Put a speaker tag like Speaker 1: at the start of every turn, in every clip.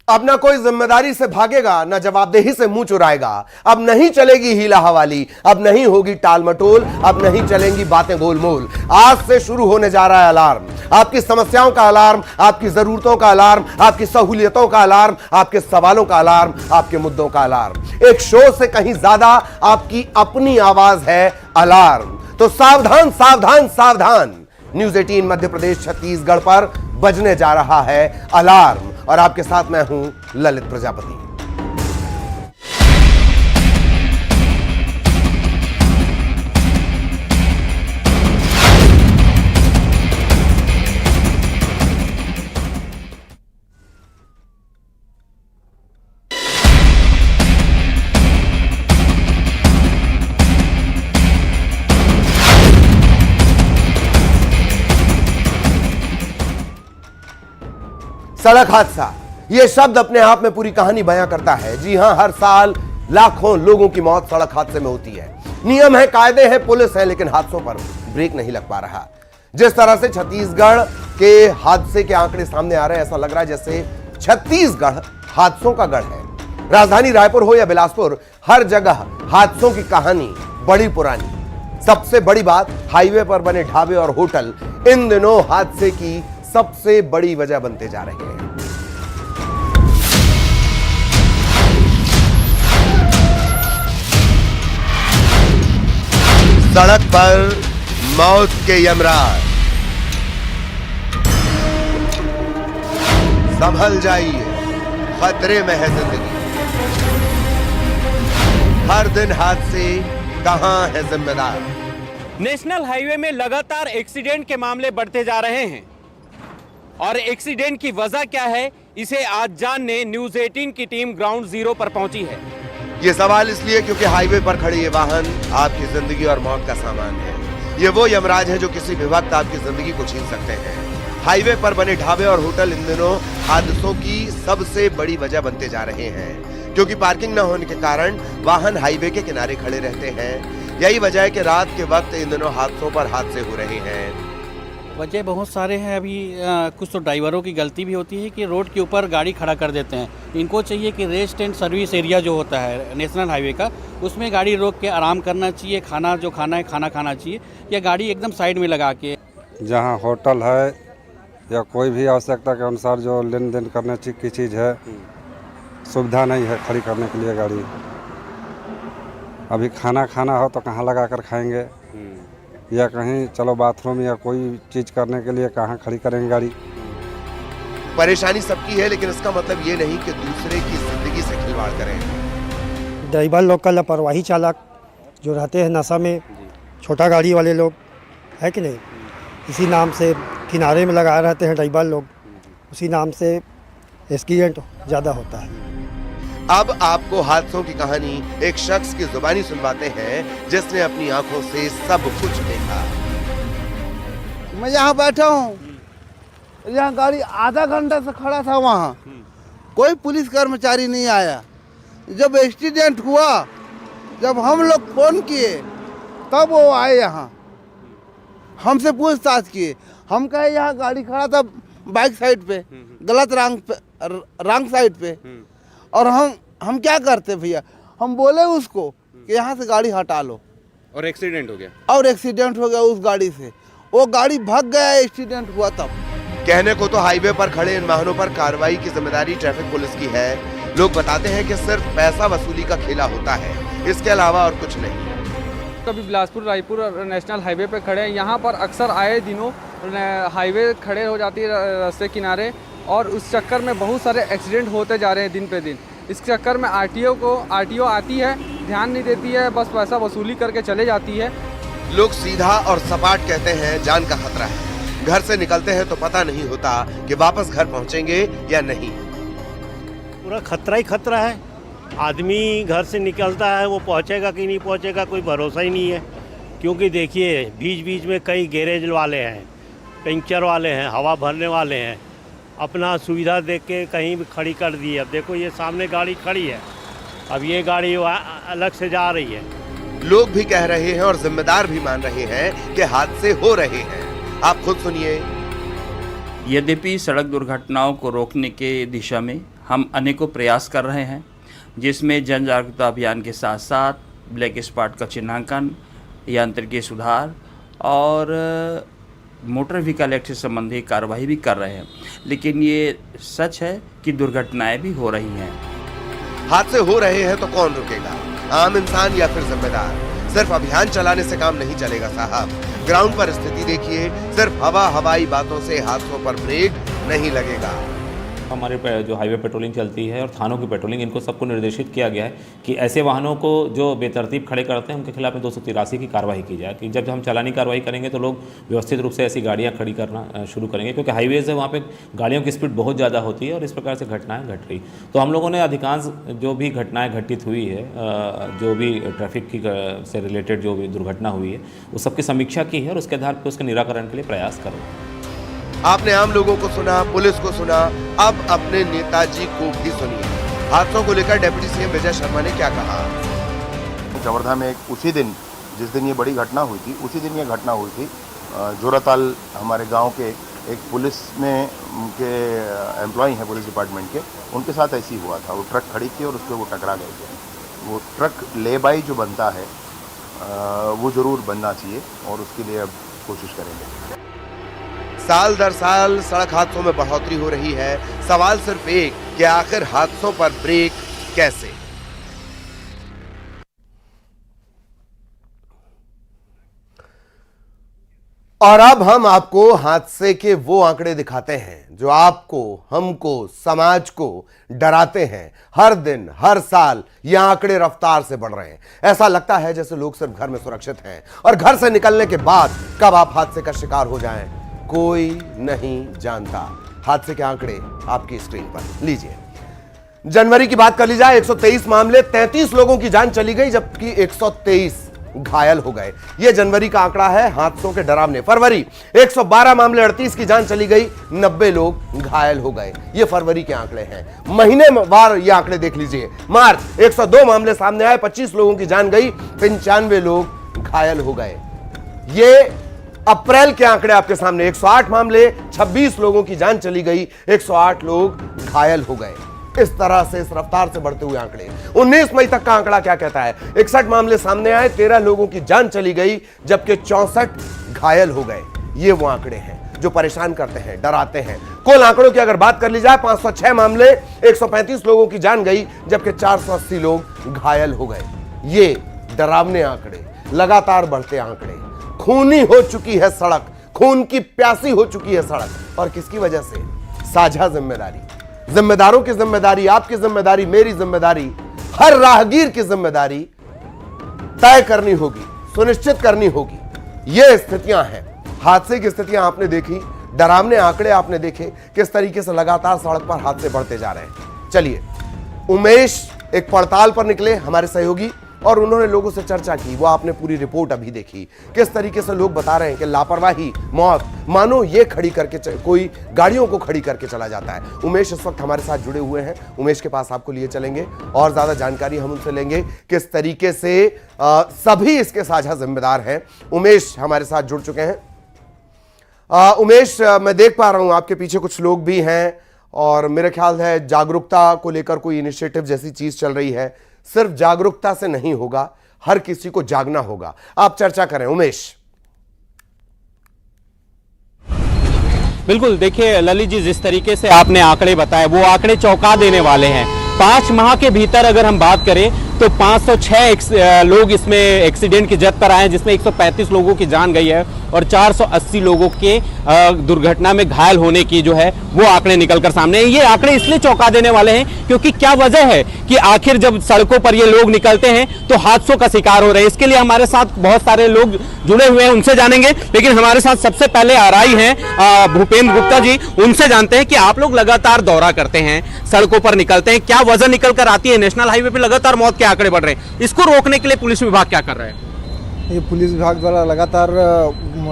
Speaker 1: अब ना कोई जिम्मेदारी से भागेगा, ना जवाबदेही से मुंह चुराएगा। अब नहीं चलेगी हीला हवाली, अब नहीं होगी टाल मटोल, अब नहीं चलेंगी बातें गोलमोल। आज से शुरू होने जा रहा है अलार्म, आपकी समस्याओं का अलार्म, आपकी जरूरतों का अलार्म, आपकी सहूलियतों का अलार्म, आपके सवालों का अलार्म, आपके मुद्दों का अलार्म। एक शो से कहीं ज्यादा आपकी अपनी आवाज है अलार्म। तो सावधान सावधान सावधान, न्यूज 18 मध्य प्रदेश छत्तीसगढ़ पर बजने जा रहा है अलार्म। और आपके साथ मैं हूं ललित प्रजापति। सड़क हादसा, यह शब्द अपने आप में पूरी कहानी बयां करता है। जी हां, हर साल लाखों लोगों की मौत सड़क हादसे में होती है। नियम है, कायदे हैं, पुलिस है, लेकिन हादसों पर ब्रेक नहीं लग पा रहा। जिस तरह से छत्तीसगढ़ के हादसे के आंकड़े सामने आ रहे हैं, ऐसा लग रहा है जैसे छत्तीसगढ़ हादसों का गढ़ है। राजधानी रायपुर हो या बिलासपुर, हर जगह हादसों की कहानी बड़ी पुरानी। सबसे बड़ी बात, हाईवे पर बने ढाबे और होटल इन दिनों हादसे की सबसे बड़ी वजह बनते जा रहे हैं। सड़क पर मौत के यमराज, संभल जाइए, खतरे में है जिंदगी। हर दिन हादसे, कहां है जिम्मेदार?
Speaker 2: नेशनल हाईवे में लगातार एक्सीडेंट के मामले बढ़ते जा रहे हैं और एक्सीडेंट की वजह क्या है, इसे आज जानने न्यूज 18 की टीम ग्राउंड जीरो पर पहुंची है।
Speaker 1: ये सवाल इसलिए क्योंकि हाईवे पर खड़े ये वाहन आपकी जिंदगी और मौत का सामान है। ये वो यमराज है जो किसी भी वक्त आपकी जिंदगी को छीन सकते हैं। हाईवे पर बने ढाबे और होटल इन दिनों हादसों की सबसे बड़ी वजह बनते जा रहे हैं, क्योंकि पार्किंग न होने के कारण वाहन हाईवे के किनारे खड़े रहते हैं। यही वजह है कि रात के वक्त इन दिनों हादसों पर हादसे हो रहे हैं।
Speaker 3: वजह बहुत सारे हैं। अभी कुछ तो ड्राइवरों की गलती भी होती है कि रोड के ऊपर गाड़ी खड़ा कर देते हैं। इनको चाहिए कि रेस्ट एंड सर्विस एरिया जो होता है नेशनल हाईवे का, उसमें गाड़ी रोक के आराम करना चाहिए, खाना जो खाना है खाना खाना चाहिए, या गाड़ी एकदम साइड में लगा के।
Speaker 4: जहाँ होटल है या कोई भी आवश्यकता के अनुसार जो लेन देन करने की चीज़ है, सुविधा नहीं है खड़ी करने के लिए गाड़ी। अभी खाना खाना हो तो कहाँ लगा कर खाएंगे, या कहीं चलो बाथरूम या कोई चीज करने के लिए कहाँ खड़ी करेंगे गाड़ी।
Speaker 1: परेशानी सबकी है, लेकिन इसका मतलब ये नहीं कि दूसरे की जिंदगी से खिलवाड़ करें।
Speaker 5: ड्राइवर लोग का लापरवाही, चालक जो रहते हैं नशा में, छोटा गाड़ी वाले लोग है कि नहीं, इसी नाम से किनारे में लगाए रहते हैं ड्राइवर लोग, उसी नाम से एक्सीडेंट ज़्यादा होता है।
Speaker 1: अब आपको हादसों की कहानी एक शख्स की जुबानी सुनवाते हैं जिसने अपनी आंखों से सब कुछ देखा।
Speaker 6: मैं यहाँ बैठा हूँ, यहाँ गाड़ी आधा घंटा से खड़ा था, वहाँ कोई पुलिस कर्मचारी नहीं आया। जब एक्सीडेंट हुआ, जब हम लोग फोन किए तब वो आए, यहाँ हमसे पूछताछ किए। हम कहे यहाँ गाड़ी खड़ा था बाइक साइड पे, गलत रंग साइड पे, और हम क्या करते भैया, हम बोले उसको कि यहाँ से गाड़ी हटा लो,
Speaker 2: और एक्सीडेंट हो गया।
Speaker 6: और एक्सीडेंट हो गया उस गाड़ी से। वो गाड़ी भाग गया, एक्सीडेंट हुआ तब।
Speaker 1: कहने को तो हाईवे पर खड़े इन वाहनों पर कार्रवाई की जिम्मेदारी ट्रैफिक पुलिस की है। लोग बताते हैं कि सिर्फ पैसा वसूली का खेला होता है, इसके अलावा और कुछ नहीं।
Speaker 7: कभी बिलासपुर रायपुर नेशनल हाईवे पे खड़े हैं, यहाँ पर अक्सर आए दिनों हाईवे खड़े हो जाती है रास्ते किनारे, और उस चक्कर में बहुत सारे एक्सीडेंट होते जा रहे हैं दिन पे दिन। इस चक्कर में आरटीओ आती है, ध्यान नहीं देती है, बस पैसा वसूली करके चले जाती है।
Speaker 1: लोग सीधा और सपाट कहते हैं जान का खतरा है। घर से निकलते हैं तो पता नहीं होता कि वापस घर पहुंचेंगे या नहीं।
Speaker 8: पूरा खतरा ही खतरा है। आदमी घर से निकलता है, वो पहुंचेगा कि नहीं पहुंचेगा कोई भरोसा ही नहीं है। क्योंकि देखिए बीच बीच में कई गैरेज वाले हैं, पंचर वाले हैं, हवा भरने वाले हैं, अपना सुविधा देख के कहीं भी खड़ी कर दी है। अब देखो ये सामने गाड़ी खड़ी है, अब ये गाड़ी अलग से जा रही है।
Speaker 1: लोग भी कह रहे हैं और जिम्मेदार भी मान रहे हैं कि हादसे हो रहे हैं। आप खुद सुनिए।
Speaker 9: यद्यपि सड़क दुर्घटनाओं को रोकने के दिशा में हम अनेकों प्रयास कर रहे हैं, जिसमें जन जागरूकता अभियान के साथ साथ ब्लैक स्पॉट का चिन्हांकन, यांत्रिकी सुधार और मोटर व्हीकल एक्ट से संबंधी कार्रवाई भी कर रहे हैं। लेकिन ये सच है कि दुर्घटनाएं भी हो रही हैं।
Speaker 1: हादसे हो रहे हैं तो कौन रुकेगा, आम इंसान या फिर जिम्मेदार? सिर्फ अभियान चलाने से काम नहीं चलेगा साहब। ग्राउंड पर स्थिति देखिए, सिर्फ हवाई बातों से हादसों पर ब्रेक नहीं लगेगा।
Speaker 10: हमारे जो हाईवे पेट्रोलिंग चलती है और थानों की पेट्रोलिंग, इनको सबको निर्देशित किया गया है कि ऐसे वाहनों को जो बेतरतीब खड़े करते हैं उनके खिलाफ में 283 की कार्रवाई की जाए। कि जब हम चालानी कार्रवाई करेंगे तो लोग व्यवस्थित रूप से ऐसी गाड़ियां खड़ी करना शुरू करेंगे, क्योंकि हाईवेज है, वहाँ पे गाड़ियों की स्पीड बहुत ज़्यादा होती है और इस प्रकार से घटनाएँ घट रही। तो हम लोगों ने अधिकांश जो भी घटनाएँ घटित हुई है, जो भी ट्रैफिक की से रिलेटेड जो भी दुर्घटना हुई है, उस सबकी समीक्षा की है और उसके आधार पर उसके निराकरण के लिए प्रयास कर रहे हैं।
Speaker 1: आपने आम लोगों को सुना, पुलिस को सुना, अब अपने नेताजी को भी सुनिए। हादसों को लेकर डिप्टी सीएम विजय शर्मा ने क्या कहा।
Speaker 11: कवर्धा में उसी दिन जिस दिन ये बड़ी घटना हुई थी, उसी दिन ये घटना हुई थी। जोराताल हमारे गांव के एक पुलिस में के एम्प्लॉय हैं पुलिस डिपार्टमेंट के, उनके साथ ऐसी हुआ था। वो ट्रक खड़ी थी और उस पर वो टकरा गए थे। वो ट्रक ले बाई जो बनता है वो ज़रूर बनना चाहिए और उसके लिए अब कोशिश करेंगे।
Speaker 1: साल दर साल सड़क हादसों में बढ़ोतरी हो रही है। सवाल सिर्फ एक कि आखिर हादसों पर ब्रेक कैसे? और अब हम आपको हादसे के वो आंकड़े दिखाते हैं जो आपको, हमको, समाज को डराते हैं। हर दिन, हर साल ये आंकड़े रफ्तार से बढ़ रहे हैं। ऐसा लगता है जैसे लोग सिर्फ घर में सुरक्षित हैं और घर से निकलने के बाद कब आप हादसे का शिकार हो जाएं, कोई नहीं जानता। हादसे के आंकड़े आपकी स्क्रीन पर लीजिए। जनवरी की बात कर ली जाए, 123 मामले, 33 लोगों की जान चली गई, जबकि 123 घायल हो गए। यह जनवरी का आंकड़ा है हादसों के डरावने। फरवरी 112 मामले, 38 की जान चली गई, 90 लोग घायल हो गए। ये फरवरी के आंकड़े हैं। महीने वार ये आंकड़े देख लीजिए। मार्च 102 मामले सामने आए, 25 लोगों की जान गई, 95 लोग घायल हो गए। ये अप्रैल के आंकड़े आपके सामने, 108 मामले, 26 लोगों की जान चली गई, 108 लोग घायल हो गए। इस तरह से इस रफ्तार से बढ़ते हुए आंकड़े। 19 मई तक का आंकड़ा क्या कहता है? 61 मामले सामने आए, 13 लोगों की जान चली गई, जबकि 64 घायल हो गए। ये वो आंकड़े हैं जो परेशान करते हैं, डराते हैं। कुल आंकड़ों की अगर बात कर ली जाए, 506 मामले, 135 लोगों की जान गई, जबकि 480 लोग घायल हो गए। ये डरावने आंकड़े, लगातार बढ़ते आंकड़े। खूनी हो चुकी है सड़क, खून की प्यासी हो चुकी है सड़क। और किसकी वजह से? साझा जिम्मेदारी। जिम्मेदारों की जिम्मेदारी, आपकी जिम्मेदारी, मेरी जिम्मेदारी, हर राहगीर की जिम्मेदारी तय करनी होगी, सुनिश्चित करनी होगी। ये स्थितियां हैं, हादसे की स्थितियां आपने देखी, डरावने आंकड़े आपने देखे, किस तरीके से लगातार सड़क पर हादसे बढ़ते जा रहे हैं। चलिए, उमेश एक पड़ताल पर निकले, हमारे सहयोगी, और उन्होंने लोगों से चर्चा की। वो आपने पूरी रिपोर्ट अभी देखी, किस तरीके से लोग बता रहे हैं कि लापरवाही, मौत, मानो ये खड़ी करके कोई गाड़ियों को खड़ी करके चला जाता है। उमेश इस वक्त हमारे साथ जुड़े हुए हैं। उमेश के पास आपको लिए चलेंगे और ज्यादा जानकारी हम उनसे लेंगे, किस तरीके से सभी इसके साझा जिम्मेदार हैं। उमेश हमारे साथ जुड़ चुके हैं। उमेश, मैं देख पा रहा हूं आपके पीछे कुछ लोग भी हैं और मेरे ख्याल है जागरूकता को लेकर कोई इनिशिएटिव जैसी चीज चल रही है। सिर्फ जागरूकता से नहीं होगा, हर किसी को जागना होगा। आप चर्चा करें उमेश।
Speaker 2: बिल्कुल, देखिए ललित जी, जिस तरीके से आपने आंकड़े बताए वो आंकड़े चौंका देने वाले हैं। 5 माह के भीतर अगर हम बात करें तो 506 लोग इसमें एक्सीडेंट की जद पर आए हैं, जिसमें 135 लोगों की जान गई है और 480 लोगों के दुर्घटना में घायल होने की जो है वो आंकड़े निकलकर सामने हैं। ये आंकड़े इसलिए चौंका देने वाले हैं क्योंकि क्या वजह है कि आखिर जब सड़कों पर ये लोग निकलते हैं तो हादसों का शिकार हो रहे हैं। इसके लिए हमारे साथ बहुत सारे लोग जुड़े हुए हैं, उनसे जानेंगे। लेकिन हमारे साथ सबसे पहले आरआई हैं भूपेंद्र गुप्ता जी, उनसे जानते हैं कि आप लोग लगातार दौरा करते हैं, सड़कों पर निकलते हैं, क्या वजह निकल कर आती है? नेशनल हाईवे पर लगातार मौत के आंकड़े बढ़ रहे हैं, इसको रोकने के लिए पुलिस विभाग क्या कर रहा है?
Speaker 12: ये पुलिस विभाग द्वारा लगातार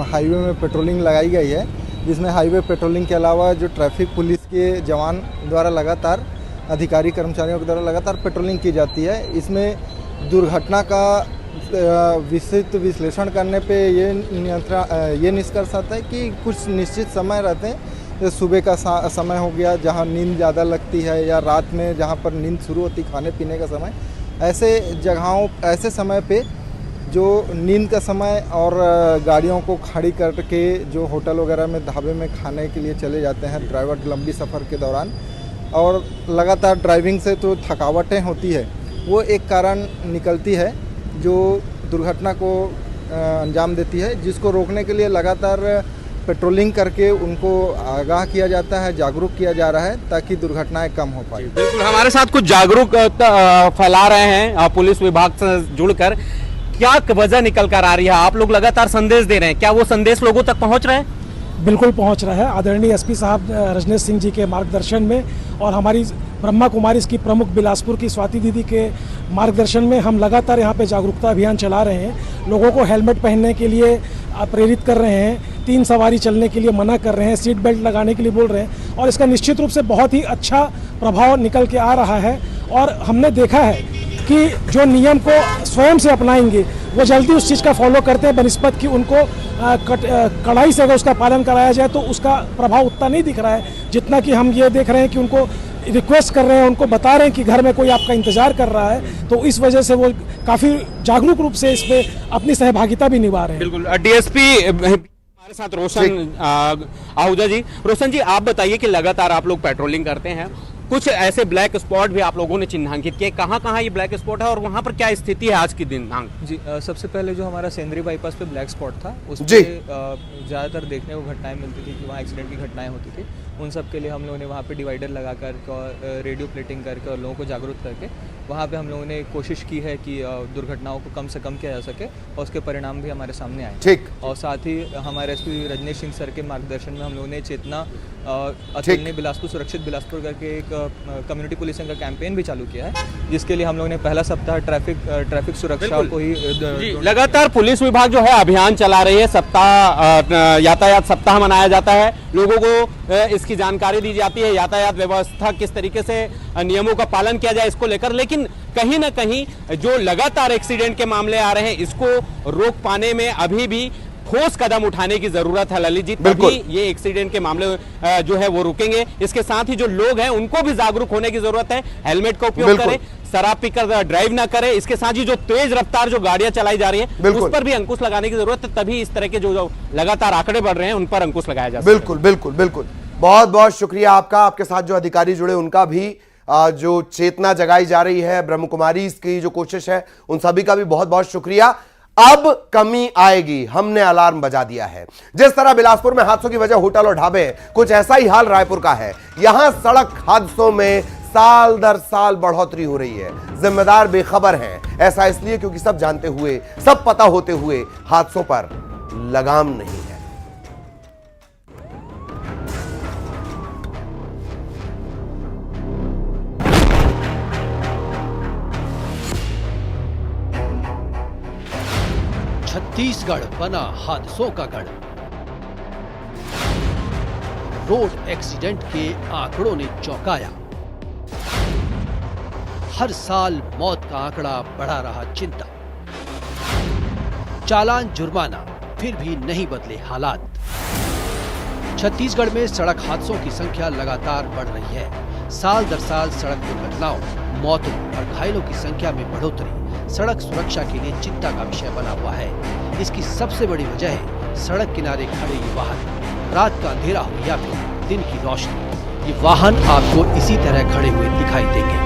Speaker 12: हाईवे में पेट्रोलिंग लगाई गई है, जिसमें हाईवे पेट्रोलिंग के अलावा जो ट्रैफिक पुलिस के जवान द्वारा लगातार, अधिकारी कर्मचारियों के द्वारा लगातार पेट्रोलिंग की जाती है। इसमें दुर्घटना का विस्तृत विश्लेषण करने पे ये निष्कर्ष आता है कि कुछ निश्चित समय रहते हैं जैसे सुबह का समय हो गया जहाँ नींद ज़्यादा लगती है, या रात में जहाँ पर नींद शुरू होती खाने पीने का समय, ऐसे जगहों ऐसे समय पे जो नींद का समय और गाड़ियों को खड़ी करके जो होटल वगैरह में ढाबे में खाने के लिए चले जाते हैं ड्राइवर लंबी सफ़र के दौरान, और लगातार ड्राइविंग से तो थकावटें होती है, वो एक कारण निकलती है जो दुर्घटना को अंजाम देती है, जिसको रोकने के लिए लगातार पेट्रोलिंग करके उनको आगाह किया जाता है, जागरूक किया जा रहा है ताकि दुर्घटनाएं कम हो पाए।
Speaker 2: बिल्कुल, हमारे साथ कुछ जागरूकता फैला रहे हैं पुलिस विभाग से जुड़कर। क्या वजह निकल कर आ रही है? आप लोग लगातार संदेश दे रहे हैं, क्या वो संदेश लोगों तक पहुंच रहे हैं?
Speaker 13: बिल्कुल पहुंच रहा है। आदरणीय एसपी साहब रजनीश सिंह जी के मार्गदर्शन में और हमारी ब्रह्मा कुमारीज की प्रमुख बिलासपुर की स्वाति दीदी के मार्गदर्शन में हम लगातार यहाँ पे जागरूकता अभियान चला रहे हैं। लोगों को हेलमेट पहनने के लिए प्रेरित कर रहे हैं, 3 सवारी चलने के लिए मना कर रहे हैं, सीट बेल्ट लगाने के लिए बोल रहे हैं, और इसका निश्चित रूप से बहुत ही अच्छा प्रभाव निकल के आ रहा है। और हमने देखा है कि जो नियम को स्वयं से अपनाएंगे वो जल्दी उस चीज़ का फॉलो करते हैं, बनिस्बत कि उनको कड़ाई से अगर उसका पालन कराया जाए तो उसका प्रभाव उतना नहीं दिख रहा है जितना कि हम ये देख रहे हैं कि उनको रिक्वेस्ट कर रहे हैं, उनको बता रहे हैं कि घर में कोई आपका इंतजार कर रहा है, तो इस वजह से वो काफ़ी जागरूक रूप से इसमें अपनी सहभागिता भी निभा रहे हैं।
Speaker 2: बिल्कुल। डीएसपी हमारे साथ रोशन आहूजा जी। रोशन जी, आप बताइए कि लगातार आप लोग पेट्रोलिंग करते हैं, कुछ ऐसे ब्लैक स्पॉट भी आप लोगों ने चिन्हांकित किए, कहाँ कहाँ ये ब्लैक स्पॉट है और वहाँ पर क्या स्थिति है आज के दिन?
Speaker 14: जी, सबसे पहले जो हमारा सेंद्री बाईपास पे ब्लैक स्पॉट था, उस पर ज़्यादातर देखने को घटनाएं मिलती थी कि वहाँ एक्सीडेंट की घटनाएं होती थी। उन सब के लिए हम लोगों ने वहाँ पे डिवाइडर लगा करके और रेडियो प्लेटिंग करके और लोगों को जागरूक करके वहाँ पे हम लोगों ने कोशिश की है कि दुर्घटनाओं को कम से कम किया जा सके, और उसके परिणाम भी हमारे सामने आए।
Speaker 1: ठीक।
Speaker 14: और साथ ही हमारे एसपी रजनीश सिंह सर के मार्गदर्शन में हम लोगों ने चेतना अतुलनीय बिलासपुर सुरक्षित बिलासपुर करके एक कम्युनिटी पुलिसिंग का कैंपेन भी चालू किया है, जिसके लिए हम लोगों ने पहला सप्ताह ट्रैफिक सुरक्षा को ही
Speaker 2: लगातार पुलिस विभाग जो है अभियान चला रही है। सप्ताह यातायात सप्ताह मनाया जाता है, लोगों को इसकी जानकारी दी जाती है, यातायात व्यवस्था किस तरीके से नियमों का पालन किया जाए इसको लेकर। लेकिन कहीं ना कहीं जो लगातार एक्सीडेंट के मामले आ रहे हैं, इसको रोक पाने में अभी भी ठोस कदम उठाने की जरूरत है ललित जी, तभी ये एक्सीडेंट के मामले जो है वो रुकेंगे। इसके साथ ही जो लोग हैं उनको भी जागरूक होने की जरूरत है, हेलमेट का उपयोग करें, शराब पीकर ड्राइव ना करें। इसके साथ ही जो तेज रफ्तार जो गाड़ियां चलाई जा रही हैं उस पर भी अंकुश लगाने की जरूरत है, तभी इस तरह के जो लगातार आंकड़े बढ़ रहे हैं उन पर अंकुश लगाया जा सकता है।
Speaker 1: बिल्कुल बिल्कुल बिल्कुल, बहुत बहुत शुक्रिया आपका। आपके साथ जो अधिकारी जुड़े उनका भी जो चेतना जगाई जा रही है, ब्रह्म कुमारी की जो कोशिश है, उन सभी का भी बहुत बहुत शुक्रिया। अब कमी आएगी, हमने अलार्म बजा दिया है। जिस तरह बिलासपुर में हादसों की वजह होटल और ढाबे, कुछ ऐसा ही हाल रायपुर का है। यहां सड़क हादसों में साल दर साल बढ़ोतरी हो रही है। जिम्मेदार बेखबर हैं, ऐसा इसलिए क्योंकि सब जानते हुए, सब पता होते हुए हादसों पर लगाम नहीं है।
Speaker 15: छत्तीसगढ़ बना हादसों का गढ़। रोड एक्सीडेंट के आंकड़ों ने चौंकाया। हर साल मौत का आंकड़ा बढ़ा रहा चिंता। चालान जुर्माना, फिर भी नहीं बदले हालात। छत्तीसगढ़ में सड़क हादसों की संख्या लगातार बढ़ रही है। साल दर साल सड़क दुर्घटनाओं, मौतों और घायलों की संख्या में बढ़ोतरी सड़क सुरक्षा के लिए चिंता का विषय बना हुआ है। इसकी सबसे बड़ी वजह है सड़क किनारे खड़े ये वाहन। रात का अंधेरा हो या फिर दिन की रोशनी, ये वाहन आपको इसी तरह खड़े हुए दिखाई देंगे।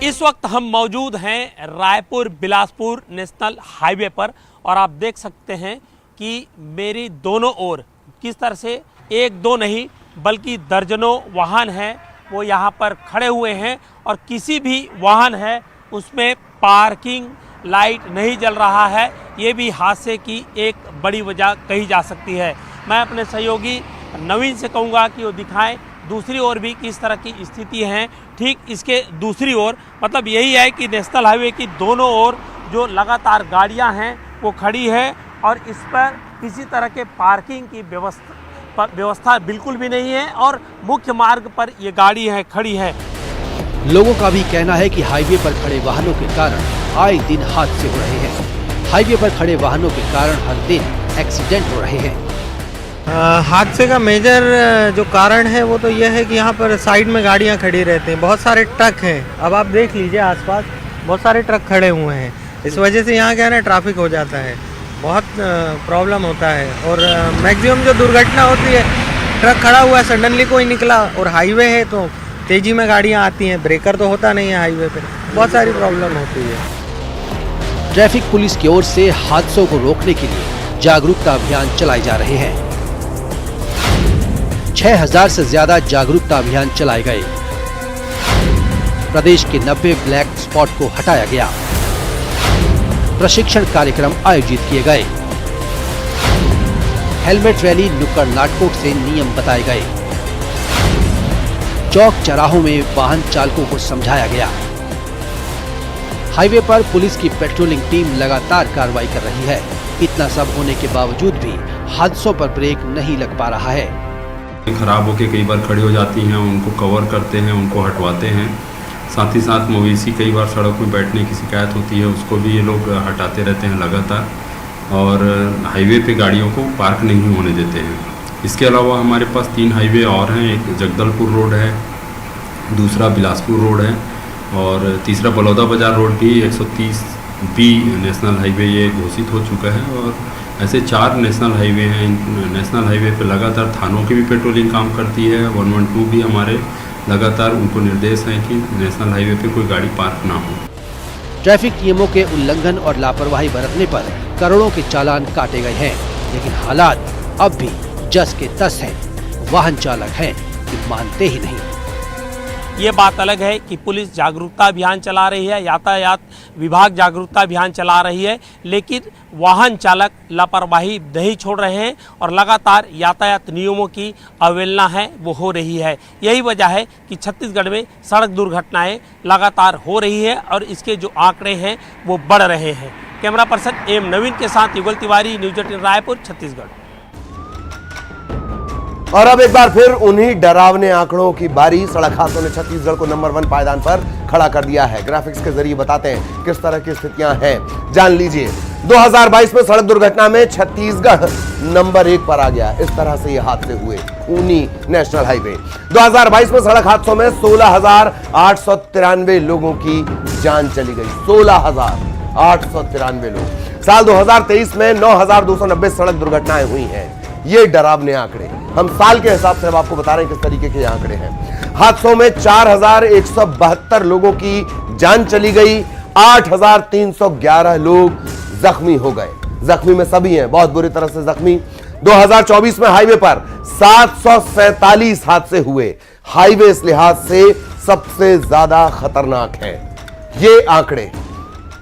Speaker 16: इस वक्त हम मौजूद हैं रायपुर बिलासपुर नेशनल हाईवे पर, और आप देख सकते हैं कि मेरी दोनों ओर किस तरह से एक दो नहीं बल्कि दर्जनों वाहन हैं वो यहाँ पर खड़े हुए हैं, और किसी भी वाहन है उसमें पार्किंग लाइट नहीं जल रहा है। ये भी हादसे की एक बड़ी वजह कही जा सकती है। मैं अपने सहयोगी नवीन से कहूँगा कि वो दिखाएं दूसरी ओर भी किस तरह की स्थिति है। ठीक इसके दूसरी ओर मतलब यही है कि नेशनल हाईवे की दोनों ओर जो लगातार गाड़ियां हैं वो खड़ी है, और इस पर किसी तरह के पार्किंग की व्यवस्था बिल्कुल भी नहीं है, और मुख्य मार्ग पर ये गाड़ी है खड़ी है।
Speaker 15: लोगों का भी कहना है कि हाईवे पर खड़े वाहनों के कारण आए दिन हादसे हो रहे हैं। हाईवे पर खड़े वाहनों के कारण हर दिन एक्सीडेंट हो रहे हैं।
Speaker 17: हादसे का मेजर जो कारण है वो तो यह है कि यहाँ पर साइड में गाड़ियाँ खड़ी रहती हैं, बहुत सारे ट्रक हैं। अब आप देख लीजिए आसपास बहुत सारे ट्रक खड़े हुए हैं, इस वजह से यहाँ क्या है ना ट्रैफिक हो जाता है, बहुत प्रॉब्लम होता है। और मैक्सिमम जो दुर्घटना होती है, ट्रक खड़ा हुआ है सडनली कोई निकला और हाईवे है तो तेज़ी में गाड़ियाँ आती हैं, ब्रेकर तो होता नहीं है हाईवे पे, बहुत सारी प्रॉब्लम होती है।
Speaker 15: ट्रैफिक पुलिस की ओर से हादसों को रोकने के लिए जागरूकता अभियान चलाए जा रहे हैं। 6000 से ज्यादा जागरूकता अभियान चलाए गए। प्रदेश के 90 ब्लैक स्पॉट को हटाया गया। प्रशिक्षण कार्यक्रम आयोजित किए गए। हेलमेट रैली, नुक्कड़ नाटकों से नियम बताए गए। चौक चौराहों में वाहन चालकों को समझाया गया। हाईवे पर पुलिस की पेट्रोलिंग टीम लगातार कार्रवाई कर रही है। इतना सब होने के बावजूद भी हादसों पर ब्रेक नहीं लग पा रहा है।
Speaker 18: खराब होके कई बार खड़ी हो जाती हैं, उनको कवर करते हैं, उनको हटवाते हैं। साथ ही साथ मवेशी कई बार सड़क में बैठने की शिकायत होती है, उसको भी ये लोग हटाते रहते हैं लगातार। और हाईवे पे गाड़ियों को पार्क नहीं होने देते हैं। इसके अलावा हमारे पास 3 हाईवे और हैं, एक जगदलपुर रोड है, दूसरा बिलासपुर रोड है और तीसरा बलौदा बाजार रोड भी 130B नेशनल हाईवे ये घोषित हो चुका है। और ऐसे 4 नेशनल हाईवे हैं। नेशनल हाईवे पे लगातार थानों की भी पेट्रोलिंग काम करती है। 112 भी हमारे लगातार उनको निर्देश हैं कि नेशनल हाईवे पे कोई गाड़ी पार्क ना हो।
Speaker 15: ट्रैफिक नियमों के उल्लंघन और लापरवाही बरतने पर करोड़ों के चालान काटे गए हैं, लेकिन हालात अब भी जस के तस हैं। वाहन चालक हैं कि मानते ही नहीं।
Speaker 16: ये बात अलग है कि पुलिस जागरूकता अभियान चला रही है, यातायात विभाग जागरूकता अभियान चला रही है, लेकिन वाहन चालक लापरवाही नहीं छोड़ रहे हैं और लगातार यातायात नियमों की अवहेलना है वो हो रही है। यही वजह है कि छत्तीसगढ़ में सड़क दुर्घटनाएं लगातार हो रही है और इसके जो आंकड़े हैं वो बढ़ रहे हैं। कैमरा पर्सन एम नवीन के साथ युगल तिवारी, न्यूज़ 18 रायपुर, छत्तीसगढ़।
Speaker 1: और अब एक बार फिर उन्हीं डरावने आंकड़ों की बारी। सड़क हादसों ने छत्तीसगढ़ को नंबर 1 पायदान पर खड़ा कर दिया है। ग्राफिक्स के जरिए बताते हैं किस तरह की स्थितियां हैं, जान लीजिए। 2022 में सड़क दुर्घटना में छत्तीसगढ़ नंबर 1 पर आ गया। इस तरह से ये हादसे हुए ऊनी नेशनल हाईवे। 2022 में सड़क हादसों में 16,893 लोगों की जान चली गई। 16,893 लोग। साल 2023 में 9,290 सड़क दुर्घटनाएं हुई हैं। ये डरावने आंकड़े हम साल के हिसाब से अब आपको बता रहे हैं किस तरीके के आंकड़े हैं। हादसों में 4,172 लोगों की जान चली गई। 8,311 लोग जख्मी हो गए। जख्मी में सभी हैं, बहुत बुरी तरह से जख्मी। 2024 में हाईवे पर 747 हादसे हुए। हाईवे इस लिहाज से सबसे ज्यादा खतरनाक है। ये आंकड़े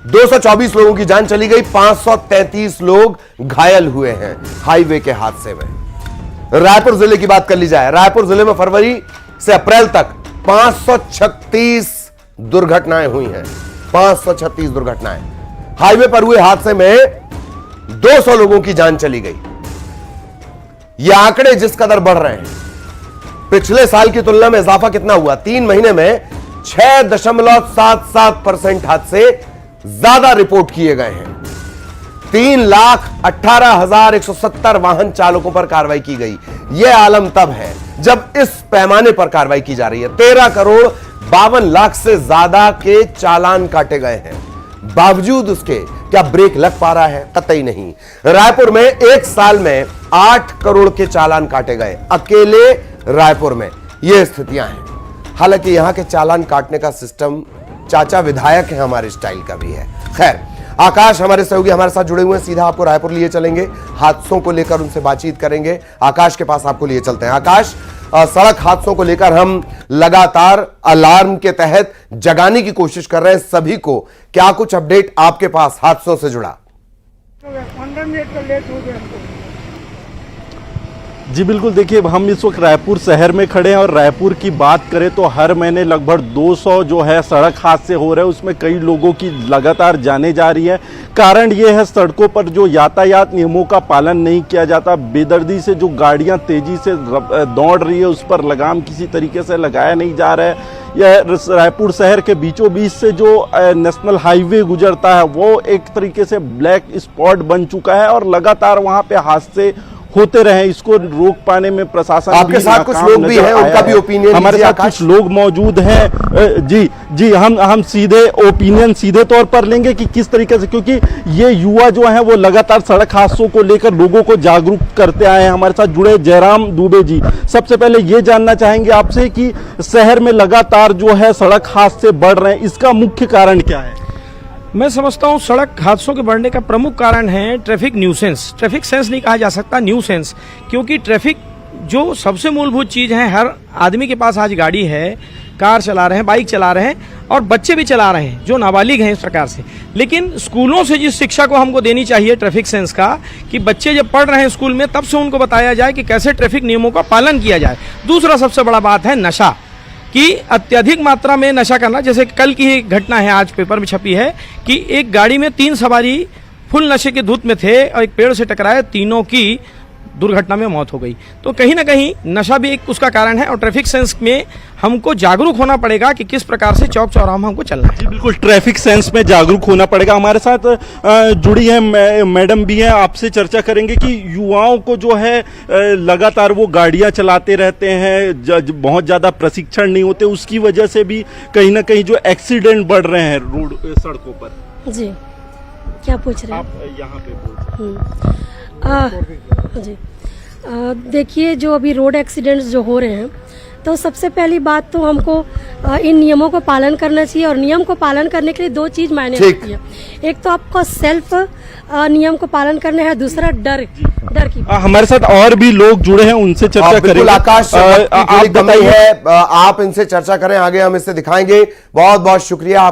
Speaker 1: 224 लोगों की जान चली गई, 533 लोग घायल हुए हैं हाईवे के हादसे में। रायपुर जिले की बात कर ली जाए, रायपुर जिले में फरवरी से अप्रैल तक 536 दुर्घटनाएं हुई हैं। 536 दुर्घटनाएं। हाईवे पर हुए हादसे में 200 लोगों की जान चली गई। ये आंकड़े जिस कदर बढ़ रहे हैं, पिछले साल की तुलना में इजाफा कितना हुआ? 3 महीने में 6.77% हादसे ज्यादा रिपोर्ट किए गए हैं। 3,18,170 वाहन चालकों पर कार्रवाई की गई। यह आलम तब है जब इस पैमाने पर कार्रवाई की जा रही है। 13,52,00,000 से ज्यादा के चालान काटे गए हैं। बावजूद उसके क्या ब्रेक लग पा रहा है? कतई नहीं। रायपुर में एक साल में 8 करोड़ के चालान काटे गए, अकेले रायपुर में। यह स्थितियां हैं। हालांकि यहां के चालान काटने का सिस्टम चाचा विधायक है हमारे स्टाइल का भी है। खैर, आकाश हमारे सहयोगी हमारे साथ जुड़े हुए हैं, सीधा आपको रायपुर लिए चलेंगे, हादसों को लेकर उनसे बातचीत करेंगे। आकाश के पास आपको लिए चलते हैं। आकाश, सड़क हादसों को लेकर हम लगातार अलार्म के तहत जगाने की कोशिश कर रहे हैं सभी को। क्या कुछ अपडेट आपके पास हादसों से जुड़ा?
Speaker 19: 15 मिनट का लेट हो गया हमको।
Speaker 20: जी बिल्कुल, देखिए हम इस वक्त रायपुर शहर में खड़े हैं और रायपुर की बात करें तो हर महीने लगभग 200 जो है सड़क हादसे हो रहे हैं, उसमें कई लोगों की लगातार जाने जा रही है। कारण ये है सड़कों पर जो यातायात नियमों का पालन नहीं किया जाता, बेदर्दी से जो गाड़ियां तेजी से दौड़ रही है उस पर लगाम किसी तरीके से लगाया नहीं जा रहा है। यह रायपुर शहर के बीचों बीच से जो नेशनल हाईवे गुजरता है वो एक तरीके से ब्लैक स्पॉट बन चुका है और लगातार वहाँ पे हादसे होते रहे, इसको रोक पाने में प्रशासन
Speaker 1: आपके साथ कुछ लोग भी हैं, उनका भी ओपिनियन
Speaker 20: हमारे साथ कुछ लोग मौजूद हैं। जी हम सीधे ओपिनियन सीधे तौर पर लेंगे कि किस तरीके से, क्योंकि ये युवा जो है वो लगातार सड़क हादसों को लेकर लोगों को जागरूक करते आए हैं। हमारे साथ जुड़े जयराम दुबे जी, सबसे पहले ये जानना चाहेंगे आपसे कि शहर में लगातार जो है सड़क हादसे बढ़ रहे हैं, इसका मुख्य कारण क्या है?
Speaker 13: मैं समझता हूँ सड़क हादसों के बढ़ने का प्रमुख कारण है ट्रैफिक न्यूसेंस। ट्रैफिक सेंस नहीं कहा जा सकता, न्यूसेंस, क्योंकि ट्रैफिक जो सबसे मूलभूत चीज़ है, हर आदमी के पास आज गाड़ी है, कार चला रहे हैं, बाइक चला रहे हैं और बच्चे भी चला रहे हैं जो नाबालिग हैं इस प्रकार से। लेकिन स्कूलों से जिस शिक्षा को हमको देनी चाहिए ट्रैफिक सेंस का, कि बच्चे जब पढ़ रहे हैं स्कूल में तब से उनको बताया जाए कि कैसे ट्रैफिक नियमों का पालन किया जाए। दूसरा सबसे बड़ा बात है नशा, कि अत्यधिक मात्रा में नशा करना। जैसे कल की एक घटना है, आज पेपर में छपी है कि एक गाड़ी में 3 सवारी फुल नशे के धुत में थे और एक पेड़ से टकराए, तीनों की दुर्घटना में मौत हो गई। तो कहीं ना कहीं नशा भी एक उसका कारण है और ट्रैफिक सेंस में हमको जागरूक होना पड़ेगा कि किस प्रकार से चौक चौराहा में हमको चलना है।
Speaker 20: जी बिल्कुल, ट्रैफिक सेंस में जागरूक होना पड़ेगा। हमारे साथ जुड़ी है मैडम भी हैं, आपसे चर्चा करेंगे कि युवाओं को जो है लगातार वो गाड़ियां चलाते रहते हैं, बहुत ज़्यादा प्रशिक्षण नहीं होते, उसकी वजह से भी कहीं ना कहीं जो एक्सीडेंट बढ़ रहे हैं रोड सड़कों पर।
Speaker 21: जी क्या पूछ रहे हैं
Speaker 20: आप? यहाँ पे
Speaker 21: जी देखिए, जो अभी रोड एक्सीडेंट्स जो हो रहे हैं, तो सबसे पहली बात तो हमको इन नियमों को पालन करना चाहिए और नियम को पालन करने के लिए 2 चीज मायने रखती है। एक तो आपको सेल्फ नियम को पालन करना है, दूसरा डर की।
Speaker 20: हमारे साथ और भी लोग जुड़े हैं, उनसे चर्चा करेंगे।
Speaker 1: आकाश आप बताइए, आप इनसे चर्चा करें, आगे हम इससे दिखाएंगे। बहुत बहुत शुक्रिया आप।